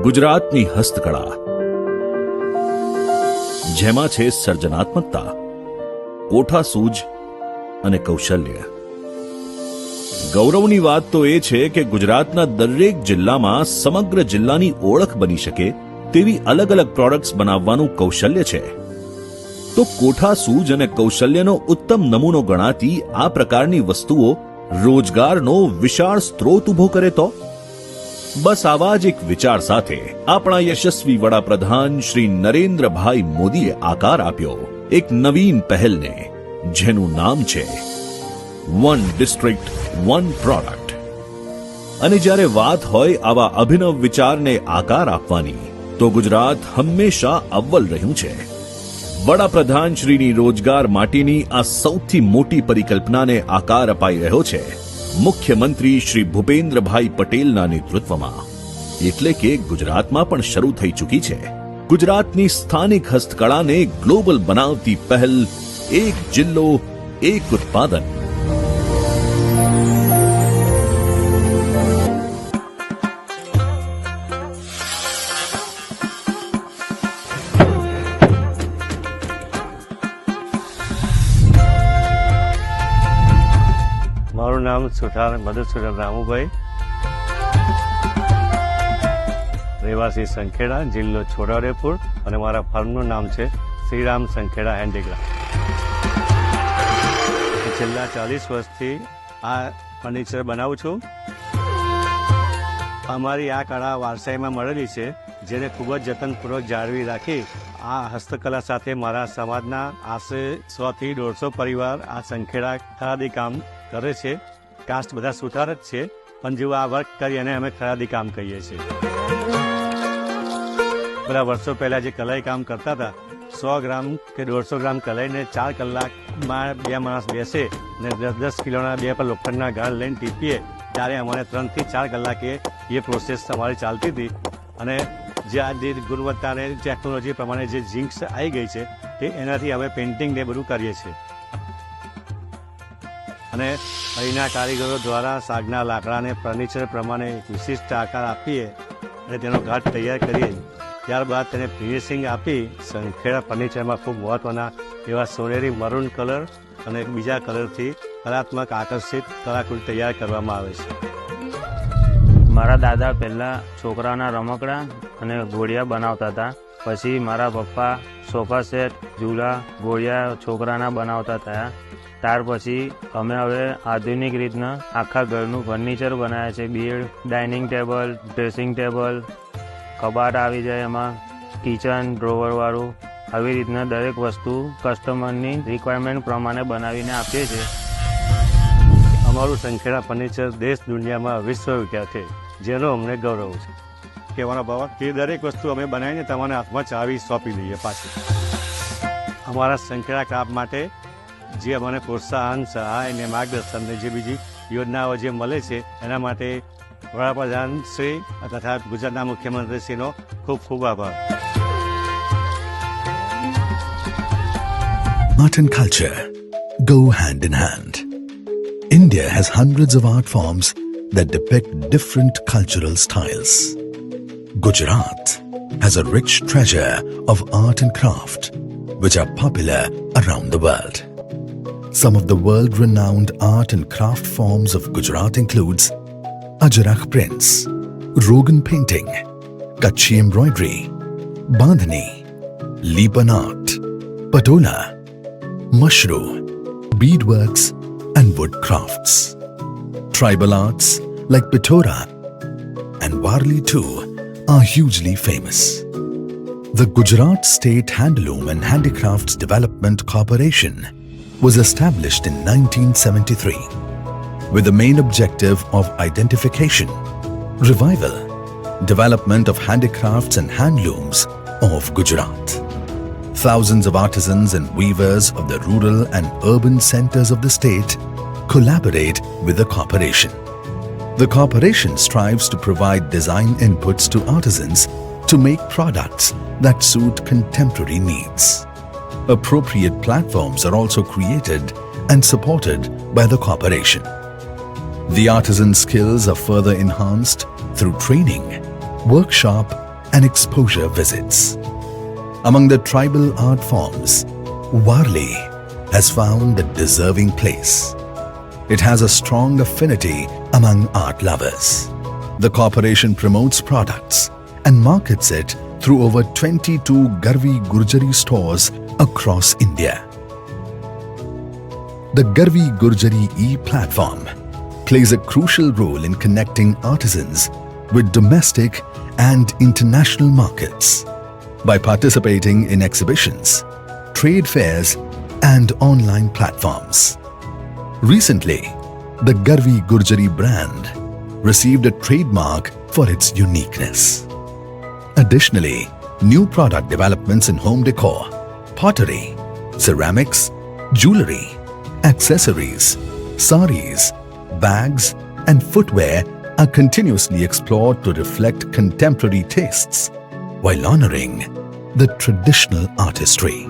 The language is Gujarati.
ગુજરાતની હસ્તકળા, જેમાં છે સર્જનાત્મકતા, કોઠાસૂઝ અને કૌશલ્ય. ગૌરવની વાત તો એ છે કે ગુજરાતના દરેક જિલ્લામાં સમગ્ર જિલ્લાની ઓળખ બની શકે તેવી અલગ અલગ પ્રોડક્ટ્સ બનાવવાનું કૌશલ્ય છે. તો કોઠાસૂઝ અને કૌશલ્યનો ઉત્તમ નમૂનો ગણાતી આ પ્રકારની વસ્તુઓ રોજગારનો વિશાળ સ્ત્રોત ઉભો કરે તો? બસ આવા જ એક વિચાર સાથે આપણા યશસ્વી વડાપ્રધાન શ્રી નરેન્દ્રભાઈ મોદીએ આકાર આપ્યો એક નવીન પહેલને, જેનું નામ છે વન ડિસ્ટ્રિક્ટ વન પ્રોડક્ટ. અને જ્યારે વાત હોય આવા અભિનવ વિચારને આકાર આપવાની, તો ગુજરાત હંમેશા અવ્વલ રહ્યું છે. વડાપ્રધાન શ્રીની રોજગાર માટેની આ સૌથી મોટી પરિકલ્પનાને આકાર અપાઈ રહ્યો છે મુખ્યમંત્રી શ્રી ભૂપેન્દ્રભાઈ પટેલના નેતૃત્વમાં. એટલે કે ગુજરાતમાં પણ શરૂ થઈ ચૂકી છે ગુજરાતની સ્થાનિક હસ્તકળાને ગ્લોબલ બનાવતી પહેલ, એક જિલ્લો એક ઉત્પાદન. મારું નામ સુથાર મધુસૂદન રામુભાઈ, રહેવાસી સંખેડા, જિલ્લો છોટાઉદેપુર, અને મારા ફાર્મનું નામ છે શ્રીરામ સંખેડા હેન્ડીક્રાફ્ટ. છેલ્લા 40 વર્ષથી આ ફર્નિચર બનાવું છું. અમારી આ કળા વારસાઈમાં મળેલી છે, જેને ખૂબ જ જતનપૂર્વક જાળવી રાખી આ હસ્તકલા સાથે મારા સમાજના આશરે 100 થી 150 પરિવાર આ સંખેડા ખરાદી કામ કરે છે. કાસ્ટ બધા સુથાર જ છે, પણ જેવું આ વર્ક કરી અને અમે ખરાદી કામ કહીએ છીએ. બધા વર્ષો પહેલાં જે કલાઈ કામ કરતા હતા, 100 ગ્રામ કે 150 ગ્રામ કલાઈને 4 કલાકમાં 2 માણસ બેસે અને 10 કિલોના 2 પર લોખંડના ગાળ લઈને ટીપીએ, ત્યારે અમારે 3 થી 4 કલાકે એ પ્રોસેસ અમારી ચાલતી હતી. અને જે આ જે ગુણવત્તાને ટેકનોલોજી પ્રમાણે જે ઝિંક્સ આવી ગઈ છે, તે એનાથી અમે પેઇન્ટિંગ ને બધું કરીએ છીએ. અને અહીંના કારીગરો દ્વારા સાગના લાકડાને ફર્નિચર પ્રમાણે એક વિશિષ્ટ આકાર આપીએ અને તેનો ઘાટ તૈયાર કરીએ. ત્યારબાદ તેને ફિનિશિંગ આપી સંખેડા ફર્નિચરમાં ખૂબ મહત્ત્વના એવા સોનેરી મરૂન કલર અને બીજા કલરથી કલાત્મક આકર્ષિત કલાકૃતિ તૈયાર કરવામાં આવે છે. મારા દાદા પહેલાં છોકરાના રમકડા અને ઘોડિયા બનાવતા હતા. પછી મારા પપ્પા સોફા સેટ, ઝૂલા, ઘોડિયા છોકરાના બનાવતા થયા. ત્યાર પછી અમે હવે આધુનિક રીતના આખા ઘરનું ફર્નિચર બનાવ્યા છે. Bed, dining table, dressing table, કબાટ આવી જાય, એમાં કિચન ડ્રોવરવાળું, આવી રીતના દરેક વસ્તુ કસ્ટમરની રિક્વાયરમેન્ટ પ્રમાણે બનાવીને આપીએ છીએ. અમારું સંખેડા ફર્નિચર દેશ દુનિયામાં વિશ્વવિખ્યાત છે, જેનો અમને ગૌરવ છે. કહેવાનો ભાવ કે દરેક વસ્તુ અમે બનાવીને તમારા હાથમાં ચાવી સોંપી દઈએ પાછી. અમારા સંખેડા ક્રાફ્ટ માટે જે અમને પ્રોત્સાહન, સહાય અને માર્ગદર્શન જે બીજી યોજનાઓ જે મળે છે, એના માટે વડાપ્રધાન શ્રી તથા ગુજરાતના મુખ્યમંત્રી શ્રીનો ખૂબ ખૂબ આભાર. Art and culture go hand in hand. India has hundreds of art forms that depict different cultural styles. Gujarat has a rich treasure of art and craft which are popular around the world. Some of the world-renowned art and craft forms of Gujarat includes Ajrak prints, Rogan painting, Kutchi embroidery, Bandhani, Lipan art, Patola, Mushru, beadworks and wood crafts. Tribal arts like Pitora and Warli too are hugely famous. The Gujarat State Handloom and Handicrafts Development Corporation was established in 1973 with the main objective of identification, revival, development of handicrafts and handlooms of Gujarat. Thousands of artisans and weavers of the rural and urban centers of the state collaborate with the corporation. The corporation strives to provide design inputs to artisans to make products that suit contemporary needs. Appropriate platforms are also created and supported by the corporation. The artisan skills are further enhanced through training, workshop and exposure visits. Among the tribal art forms, Warli has found a deserving place. It has a strong affinity among art lovers. The corporation promotes products and markets it through over 22 Garvi Gurjari stores across India. The Garvi Gurjari e-platform plays a crucial role in connecting artisans with domestic and international markets by participating in exhibitions, trade fairs, and online platforms. Recently, the Garvi Gurjari brand received a trademark for its uniqueness. Additionally, new product developments in home decor, pottery, ceramics, jewelry, accessories, saris, bags, and footwear are continuously explored to reflect contemporary tastes while honoring the traditional artistry.